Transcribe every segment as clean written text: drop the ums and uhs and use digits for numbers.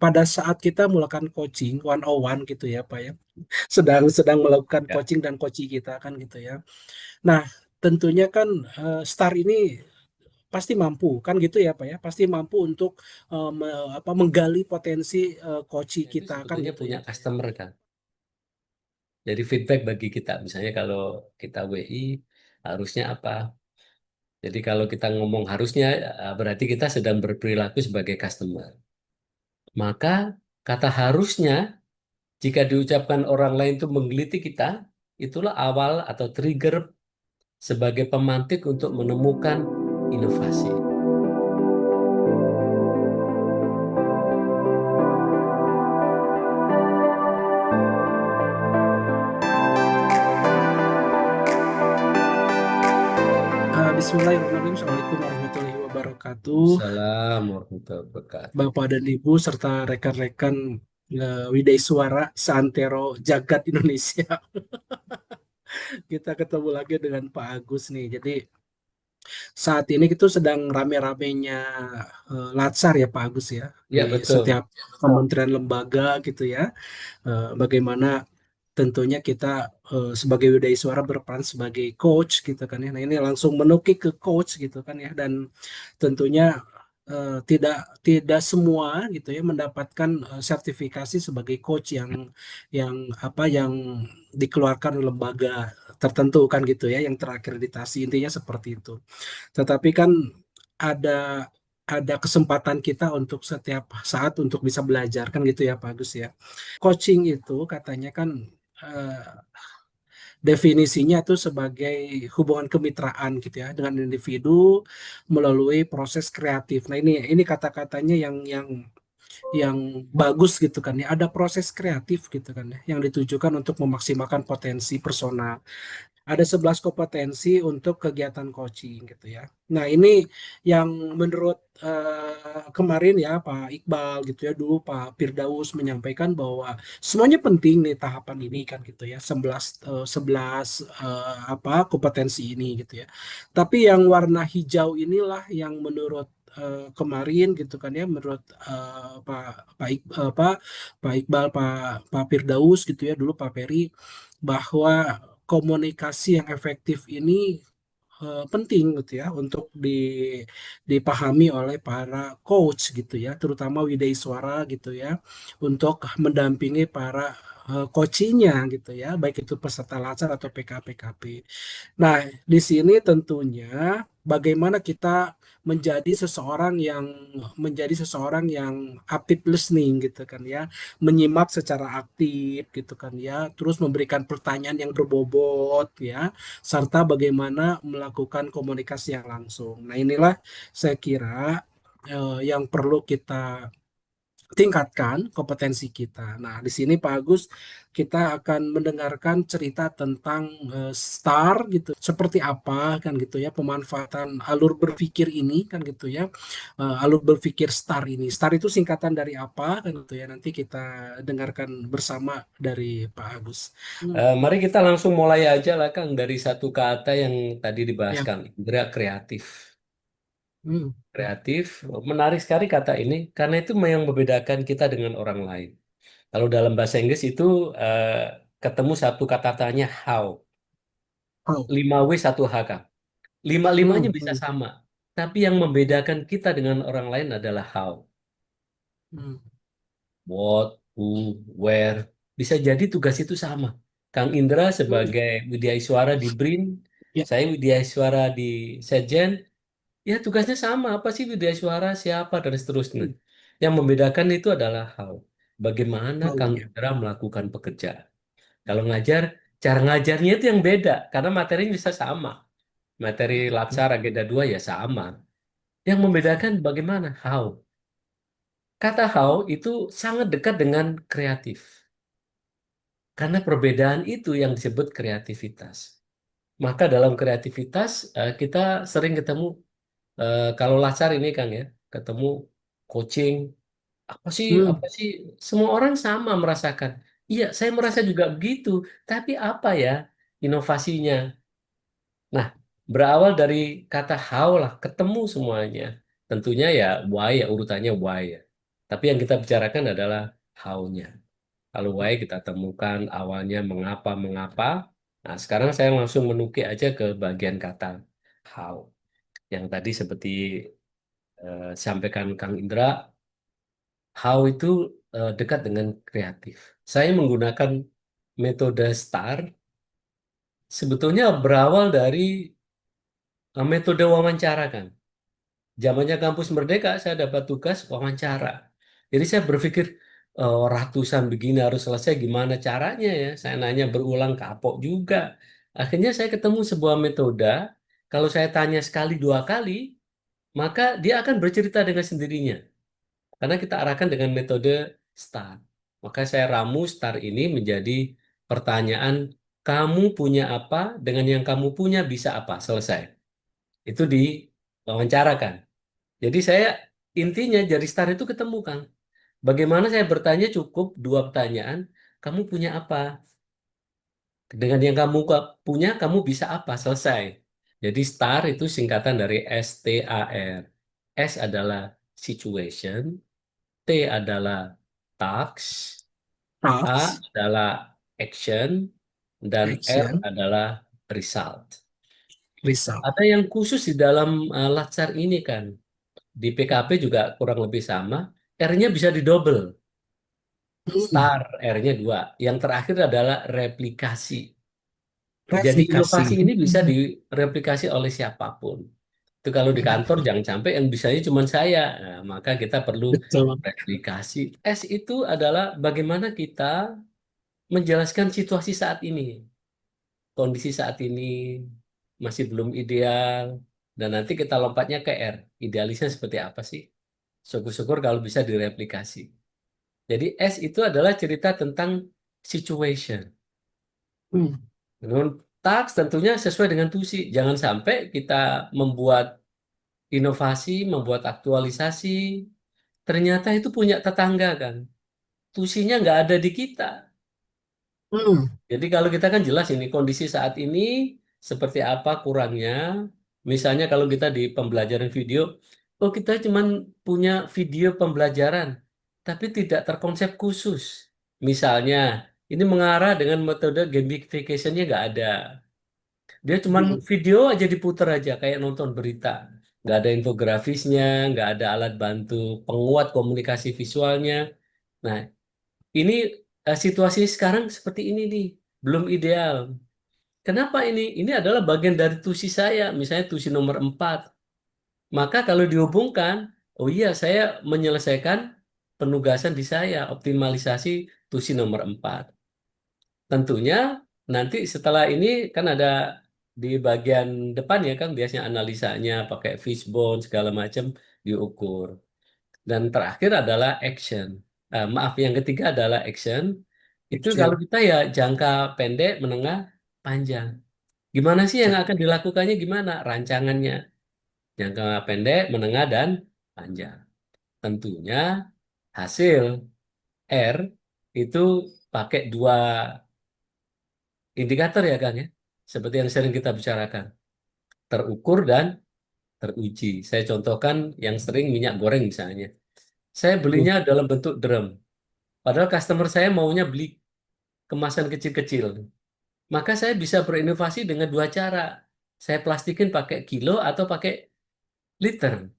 pada saat kita melakukan coaching 101 gitu ya Pak ya, sedang sedang melakukan Ya, coaching dan coaching kita kan gitu ya. Nah, tentunya kan Star ini pasti mampu kan gitu ya Pak ya, pasti mampu untuk menggali potensi coaching itu kita kan sebetulnya gitu punya ya. customer kan. Jadi feedback bagi kita, misalnya kalau kita WI harusnya apa? Jadi kalau kita ngomong harusnya, berarti kita sedang berperilaku sebagai customer. Maka kata harusnya jika diucapkan orang lain itu menggelitik kita, itulah awal atau trigger sebagai pemantik untuk menemukan inovasi. Bismillahirrahmanirrahim. Assalamualaikum warahmatullahi wabarakatuh. Assalamualaikum warahmatullahi wabarakatuh. Bapak dan Ibu serta rekan-rekan Widai Suara Seantero Jagat Indonesia. Kita ketemu lagi dengan Pak Agus nih. Jadi saat ini kita sedang rame-ramenya Latsar ya Pak Agus ya, Ya, di betul. setiap kementerian lembaga gitu ya. Bagaimana tentunya kita sebagai Widai Suara berperan sebagai coach gitu kan ya. Nah ini langsung menukik ke coach gitu kan ya, dan tentunya tidak tidak semua gitu ya mendapatkan sertifikasi sebagai coach yang dikeluarkan oleh lembaga tertentu kan gitu ya, yang terakreditasi, intinya seperti itu. Tetapi kan ada ada kesempatan kita untuk setiap saat untuk bisa belajar kan gitu ya Pak Agus ya. Coaching itu katanya kan eh, definisinya itu sebagai hubungan kemitraan gitu ya dengan individu melalui proses kreatif. Nah ini kata-katanya yang bagus gitu kan ya. Ada proses kreatif gitu kan ya yang ditujukan untuk memaksimalkan potensi personal. Ada 11 kompetensi untuk kegiatan coaching gitu ya. Nah, ini yang menurut kemarin ya Pak Iqbal gitu ya, dulu Pak Firdaus menyampaikan bahwa semuanya penting nih tahapan ini kan gitu ya. 11 kompetensi ini gitu ya. Tapi yang warna hijau inilah yang menurut kemarin gitu kan ya, menurut Pak Iqbal, Pak Firdaus gitu ya, dulu Pak Peri, bahwa komunikasi yang efektif ini penting gitu ya untuk dipahami oleh para coach gitu ya, terutama Widai Suara gitu ya, untuk mendampingi para coachingnya gitu ya, baik itu peserta latsar atau PK-PKP. Nah, di sini tentunya bagaimana kita menjadi seseorang yang aktif listening gitu kan ya, menyimak secara aktif gitu kan ya, terus memberikan pertanyaan yang berbobot ya, serta bagaimana melakukan komunikasi yang langsung. Nah, inilah saya kira yang perlu kita tingkatkan kompetensi kita. Nah, di sini Pak Agus, kita akan mendengarkan cerita tentang STAR gitu. Seperti apa kan gitu ya pemanfaatan alur berpikir ini kan gitu ya. Alur berpikir STAR ini. STAR itu singkatan dari apa kan gitu ya. Nanti kita dengarkan bersama dari Pak Agus. Hmm, Mari kita langsung mulai aja lah Kang dari satu kata yang tadi ya. dibahaskan, indera kreatif. Hmm, Kreatif, menarik sekali kata ini karena itu yang membedakan kita dengan orang lain. Kalau dalam bahasa Inggris itu eh, ketemu satu kata-katanya how, oh. 5W 1H Kang. Lima-limanya Hmm, bisa hmm, sama, tapi yang membedakan kita dengan orang lain adalah how. hmm. What, who, where. Bisa jadi tugas itu sama. Kang Indra Hmm. sebagai Widyaswara di BRIN, Ya. saya Widyaswara di Setjen, ya tugasnya sama. Apa sih Widyaswara, siapa, dan seterusnya. Hmm. Yang membedakan itu adalah how. Bagaimana Oh Kang ya. Indra melakukan pekerjaan. Kalau ngajar, cara ngajarnya itu yang beda. Karena materinya bisa sama. Materi Hmm. Latsar Agenda 2 ya sama. Yang membedakan bagaimana how. Kata how itu sangat dekat dengan kreatif. Karena perbedaan itu yang disebut kreativitas. Maka dalam kreativitas kita sering ketemu kalau Latsar ini Kang ya, ketemu coaching, Hmm. apa sih semua orang sama merasakan. Iya, saya merasa juga begitu. Tapi apa ya inovasinya? Nah, berawal dari kata how lah, ketemu semuanya. Tentunya ya why ya urutannya why ya. Tapi yang kita bicarakan adalah how-nya. Kalau why kita temukan awalnya mengapa. Nah, sekarang saya langsung menukik aja ke bagian kata how. Yang tadi seperti sampaikan Kang Indra, how itu dekat dengan kreatif. Saya menggunakan metode STAR sebetulnya berawal dari metode wawancara kan. Zamannya kampus Merdeka, saya dapat tugas wawancara. Jadi saya berpikir, ratusan begini harus selesai gimana caranya ya. Saya nanya berulang kapok juga. Akhirnya saya ketemu sebuah metode. Kalau saya tanya sekali dua kali, maka dia akan bercerita dengan sendirinya. Karena kita arahkan dengan metode STAR. Maka saya ramu STAR ini menjadi pertanyaan, kamu punya apa, dengan yang kamu punya bisa apa, selesai. Itu diwawancarakan. Jadi saya intinya dari STAR itu ketemu, Kang. Bagaimana saya bertanya cukup dua pertanyaan, kamu punya apa? Dengan yang kamu punya, kamu bisa apa? Selesai. Jadi STAR itu singkatan dari STAR. S adalah situation, T adalah task, A Task, adalah action, dan R action, adalah result. result. Ada yang khusus di dalam Latsar ini kan. Di PKP juga kurang lebih sama. R-nya bisa didouble. Hmm, Star, R-nya dua. Yang terakhir adalah replikasi. Jadi replikasi. inovasi ini bisa direplikasi oleh siapapun. Itu kalau di kantor jangan sampai yang bisanya cuma saya. Nah, maka kita perlu Betul. replikasi. S itu adalah bagaimana kita menjelaskan situasi saat ini. Kondisi saat ini masih belum ideal. Dan nanti kita lompatnya ke R. Idealisnya seperti apa sih? Syukur-syukur kalau bisa direplikasi. Jadi S itu adalah cerita tentang situation. Hmm, Menurut task tentunya sesuai dengan tusi. Jangan sampai kita membuat inovasi, membuat aktualisasi, ternyata itu punya tetangga kan. Tusinya nggak ada di kita. hmm, Jadi kalau kita kan jelas ini kondisi saat ini seperti apa kurangnya. Misalnya kalau kita di pembelajaran video, oh kita cuman punya video pembelajaran, tapi tidak terkonsep khusus. Misalnya, ini mengarah dengan metode gamification-nya nggak ada. Dia cuman hmm, video aja diputer aja, kayak nonton berita. Nggak ada infografisnya, nggak ada alat bantu penguat komunikasi visualnya. Nah, ini situasi sekarang seperti ini nih, belum ideal. Kenapa ini? Ini adalah bagian dari tusi saya, misalnya tusi nomor 4. Maka kalau dihubungkan, oh iya saya menyelesaikan penugasan di saya, optimalisasi tusi nomor 4. Tentunya nanti setelah ini kan ada di bagian depan ya kan biasanya analisanya pakai fishbone segala macam diukur. Dan terakhir adalah action. Maaf, yang ketiga adalah action. Itu kalau action. kita ya jangka pendek, menengah, panjang. Gimana sih yang akan dilakukannya gimana? Rancangannya. Jangka pendek, menengah, dan panjang. Tentunya hasil R itu pakai dua indikator ya Kang ya. Seperti yang sering kita bicarakan. Terukur dan teruji. Saya contohkan yang sering minyak goreng misalnya. Saya belinya dalam bentuk drum. Padahal customer saya maunya beli kemasan kecil-kecil. Maka saya bisa berinovasi dengan dua cara. Saya plastikin pakai kilo atau pakai liter.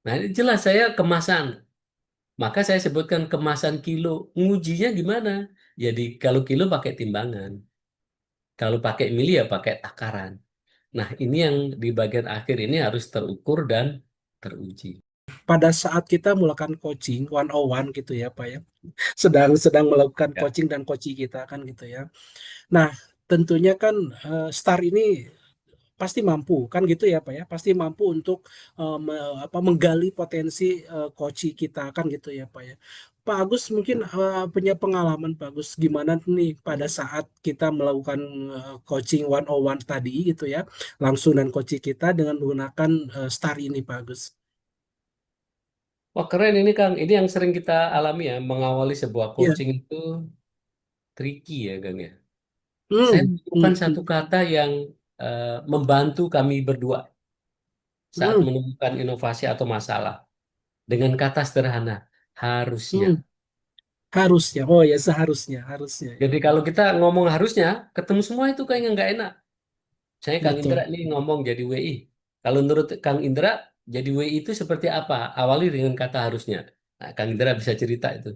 Nah, ini jelas saya kemasan. Maka saya sebutkan kemasan kilo. Ngujinya gimana? Jadi kalau kilo pakai timbangan. Kalau pakai mili ya pakai takaran. Nah, ini yang di bagian akhir ini harus terukur dan teruji. Pada saat kita melakukan coaching 101 gitu ya Pak ya, sedang sedang melakukan Ya. coaching dan coaching kita kan gitu ya. Nah, tentunya kan STAR ini pasti mampu kan gitu ya Pak ya, pasti mampu untuk menggali potensi coaching kita kan gitu ya Pak ya. Pak Agus mungkin punya pengalaman Pak Agus gimana nih pada saat kita melakukan coaching 101 tadi gitu ya, langsung dan coaching kita dengan menggunakan STAR ini Pak Agus. Wah, keren ini Kang. Ini yang sering kita alami ya, mengawali sebuah Iya. coaching itu tricky ya Kang ya. Saya Hmm, menemukan hmm, satu kata yang membantu kami berdua saat hmm, menemukan inovasi atau masalah. dengan kata sederhana, harusnya. Hmm, harusnya. Oh ya, seharusnya, harusnya ya. Jadi kalau kita ngomong harusnya, ketemu semua itu kayaknya nggak enak. Saya Kang Indra Betul. nih ngomong jadi WI. Kalau menurut Kang Indra, jadi WI itu seperti apa? Awali dengan kata harusnya. Nah, Kang Indra bisa cerita itu.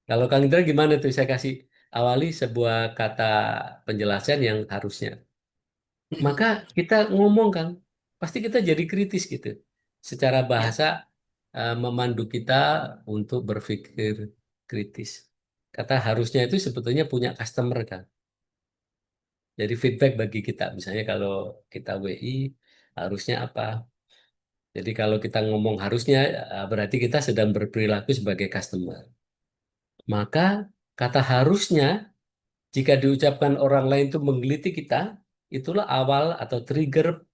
Kalau Kang Indra gimana tuh? Saya kasih awali sebuah kata penjelasan yang harusnya. Maka kita ngomong Kang, pasti kita jadi kritis gitu. Secara Ya. bahasa memandu kita untuk berpikir kritis. Kata harusnya itu sebetulnya punya customer kan. Jadi feedback bagi kita, misalnya kalau kita WI harusnya apa? Jadi kalau kita ngomong harusnya berarti kita sedang berperilaku sebagai customer. Maka kata harusnya jika diucapkan orang lain itu menggeliti kita, itulah awal atau trigger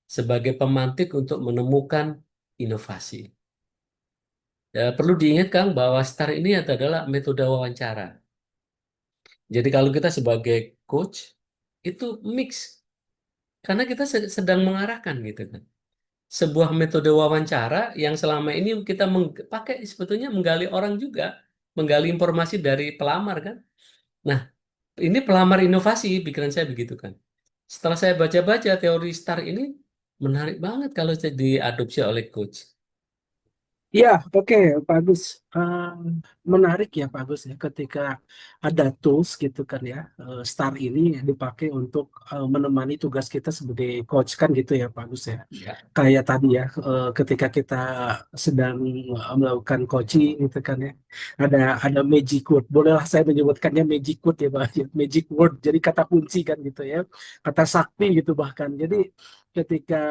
sebagai pemantik untuk menemukan inovasi. Ya, perlu diingatkan bahwa STAR ini adalah metode wawancara. Jadi kalau kita sebagai coach itu mix karena kita sedang mengarahkan gitu kan. Sebuah metode wawancara yang selama ini kita pakai sebetulnya menggali orang juga, menggali informasi dari pelamar kan. Nah, ini pelamar inovasi, pikiran saya begitu kan. Setelah saya baca-baca teori STAR ini, menarik banget kalau diadopsi oleh coach. Ya, oke, Pak Agus. Menarik ya, Pak Agus ya, ketika ada tools gitu kan ya, STAR ini dipakai untuk menemani tugas kita sebagai coach kan gitu ya, Pak Agus ya. Ya, Kayak tadi ya, ketika kita sedang melakukan coaching gitu kan ya, ada magic word. Bolehlah saya menyebutkannya magic word ya, Pak. Magic word, jadi kata kunci kan gitu ya, kata sakti gitu bahkan. Jadi ketika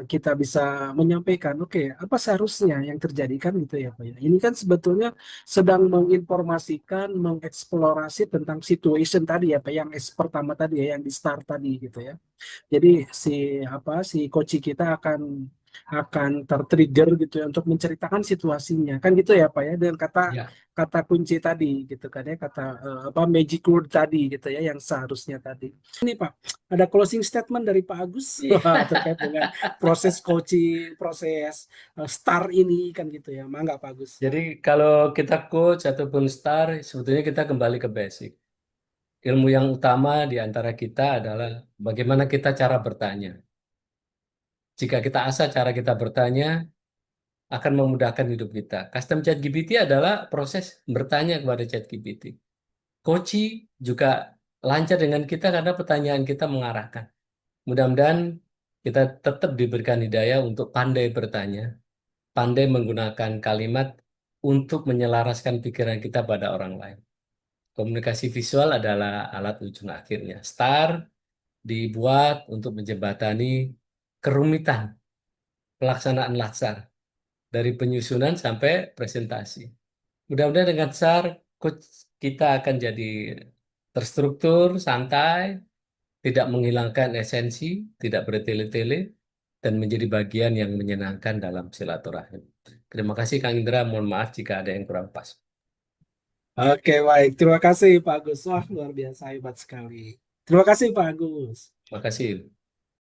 kita bisa menyampaikan, oke, apa seharusnya yang terjadi kan gitu ya Pak ya. Ini kan sebetulnya sedang menginformasikan, mengeksplorasi tentang situation tadi ya Pak, yang pertama tadi ya, yang di start tadi gitu ya. Jadi si coach kita akan tertrigger gitu ya untuk menceritakan situasinya kan gitu ya Pak ya, dengan kata ya. kata kunci tadi gitu kan ya, kata apa, magic word tadi gitu ya, yang seharusnya tadi. Ini Pak, ada closing statement dari Pak Agus wah, Iya. terkait dengan proses coaching, proses star ini kan gitu ya. Mangga Pak Agus. Jadi kalau kita coach ataupun star, sebetulnya kita kembali ke basic. Ilmu yang utama di antara kita adalah bagaimana kita cara bertanya. Jika kita asah cara kita bertanya, akan memudahkan hidup kita. Custom ChatGPT adalah proses bertanya kepada ChatGPT. Koci juga lancar dengan kita karena pertanyaan kita mengarahkan. Mudah-mudahan kita tetap diberikan hidayah untuk pandai bertanya, pandai menggunakan kalimat untuk menyelaraskan pikiran kita pada orang lain. Komunikasi visual adalah alat ujung akhirnya. STAR dibuat untuk menjembatani kerumitan pelaksanaan latsar dari penyusunan sampai presentasi. Mudah-mudahan dengan STAR coach kita akan jadi terstruktur, santai, tidak menghilangkan esensi, tidak bertele-tele, dan menjadi bagian yang menyenangkan dalam silaturahim. Terima kasih Kang Indra, mohon maaf jika ada yang kurang pas. Oke, baik. Terima kasih Pak Agus. Wah, luar biasa hebat sekali. Terima kasih Pak Agus. Terima kasih.